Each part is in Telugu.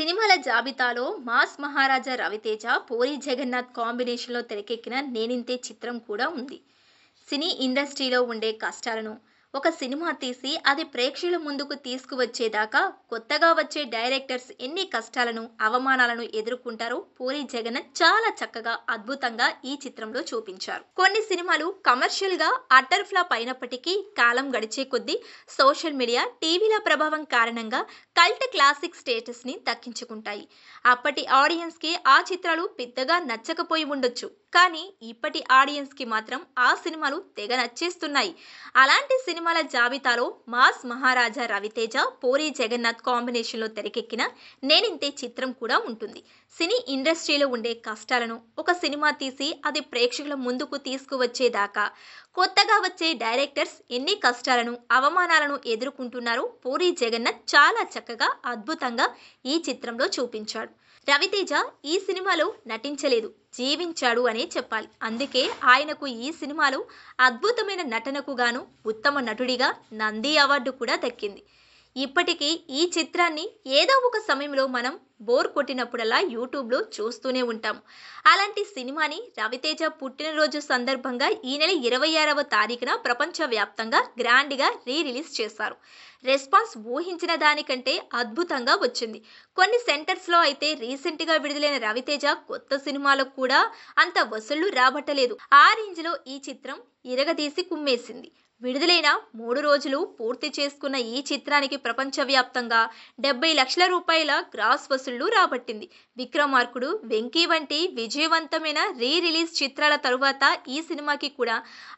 సినిమాల జాబితాలో మాస్ మహారాజా రవితేజ, పూరి జగన్నాథ్ కాంబినేషన్‌లో తెరకెక్కిన 'నేనింతే' చిత్రం కూడా ఉంది. సినీ ఇండస్ట్రీలో ఉండే కష్టాలను ఒక సినిమా తీసి అది ప్రేక్షకుల ముందుకు తీసుకువచ్చేదాకా కొత్తగా వచ్చే డైరెక్టర్స్ ఎన్ని కష్టాలను, అవమానాలను ఎదుర్కొంటారో పూరి జగన్నాథ్ చాలా చక్కగా, అద్భుతంగా ఈ చిత్రంలో చూపించారు. కొన్ని సినిమాలు కమర్షియల్‌గా అట్టర్ ఫ్లాప్ అయినప్పటికీ కాలం గడిచే కొద్దీ సోషల్ మీడియా, టీవీల ప్రభావం కారణంగా కల్ట్ క్లాసిక్ స్టేటస్‌ని దక్కించుకుంటాయి. అప్పటి ఆడియన్స్‌కి ఆ చిత్రాలు పెద్దగా నచ్చకపోయి ఉండొచ్చు. కానీ ఇప్పటి ఆడియన్స్‌కి మాత్రం ఆ సినిమాలు తెగ నచ్చేస్తున్నాయి. అలాంటి సినిమాల జాబితాలో మాస్ మహారాజా రవితేజ, పూరి జగన్నాథ్ కాంబినేషన్‌లో తెరకెక్కిన 'నేనింతే' చిత్రం కూడా ఉంటుంది. సినీ ఇండస్ట్రీలో ఉండే కష్టాలను ఒక సినిమా తీసి అది ప్రేక్షకుల ముందుకు తీసుకువచ్చేదాకా కొత్తగా వచ్చే డైరెక్టర్స్ ఎన్ని కష్టాలను, అవమానాలను ఎదుర్కొంటున్నారో పూరి జగన్నాథ్ చాలా చక్కగా, అద్భుతంగా ఈ చిత్రంలో చూపించాడు. రవితేజ ఈ సినిమాలో నటించలేదు, జీవించాడు అనే చెప్పాలి. అందుకే ఆయనకు ఈ సినిమాలో అద్భుతమైన నటనకు గాను ఉత్తమ నటుడిగా నంది అవార్డు కూడా దక్కింది. ఇప్పటికీ ఈ చిత్రాన్ని ఏదో ఒక సమయంలో మనం బోర్ కొట్టినప్పుడల్లా యూట్యూబ్లో చూస్తూనే ఉంటాం. అలాంటి సినిమాని రవితేజ పుట్టినరోజు సందర్భంగా ఈ నెల 26వ తారీఖున ప్రపంచవ్యాప్తంగా గ్రాండ్గా రిలీజ్ చేశారు. రెస్పాన్స్ ఊహించిన దానికంటే అద్భుతంగా వచ్చింది. కొన్ని సెంటర్స్లో అయితే రీసెంట్గా విడుదలైన రవితేజ కొత్త సినిమాలకు కూడా అంత వసూళ్లు రాబట్టలేదు. ఆ రేంజ్లో ఈ చిత్రం ఇరగదీసి కుమ్మేసింది. విడుదలైన 3 రోజులు పూర్తి చేసుకున్న ఈ చిత్రానికి ప్రపంచవ్యాప్తంగా 70 లక్షల రూపాయల గ్రాస్ వసూళ్లు రాబట్టింది. విక్రమార్కుడు, వెంకీ వంటి విజయవంతమైన రిలీజ్ చిత్రాల తరువాత ఈ సినిమాకి కూడా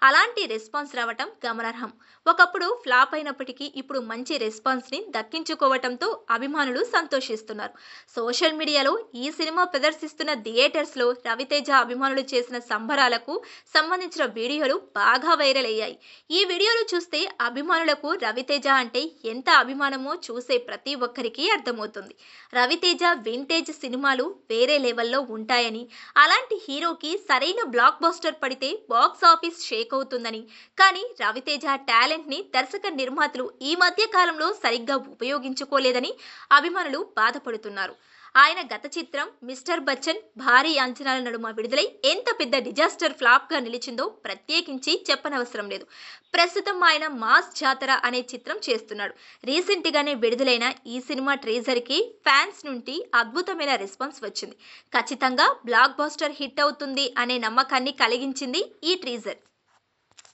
అలాంటి రెస్పాన్స్ రావటం గమనార్హం. ఒకప్పుడు ఫ్లాప్ అయినప్పటికీ ఇప్పుడు మంచి రెస్పాన్స్ని దక్కించుకోవటంతో అభిమానులు సంతోషిస్తున్నారు. సోషల్ మీడియాలో ఈ సినిమా ప్రదర్శిస్తున్న థియేటర్స్లో రవితేజ అభిమానులు చేసిన సంబరాలకు సంబంధించిన వీడియోలు బాగా వైరల్ అయ్యాయి. ఈ వీడియోలు చూస్తే అభిమానులకు రవితేజ అంటే ఎంత అభిమానమో చూసే ప్రతి ఒక్కరికి అర్థమవుతుంది. రవితేజ వింటేజ్ సినిమాలు వేరే లెవెల్లో ఉంటాయని, అలాంటి హీరోకి సరైన బ్లాక్ బస్టర్ పడితే బాక్స్ ఆఫీస్ షేక్ అవుతుందని, కానీ రవితేజ టాలెంట్ని దర్శక నిర్మాతలు ఈ మధ్య కాలంలో సరిగ్గా ఉపయోగించుకోలేదని అభిమానులు బాధపడుతున్నారు. ఆయన గత చిత్రం మిస్టర్ బచ్చన్ భారీ అంచనాల నడుమ విడుదలై ఎంత పెద్ద డిజాస్టర్ ఫ్లాప్గా నిలిచిందో ప్రత్యేకించి చెప్పనవసరం లేదు. ప్రస్తుతం ఆయన మాస్ జాతర అనే చిత్రం చేస్తున్నాడు. రీసెంట్గానే విడుదలైన ఈ సినిమా ట్రేజర్కి ఫ్యాన్స్ నుండి అద్భుతమైన రెస్పాన్స్ వచ్చింది. ఖచ్చితంగా బ్లాక్ బస్టర్ హిట్ అవుతుంది అనే నమ్మకాన్ని కలిగించింది ఈ ట్రీజర్.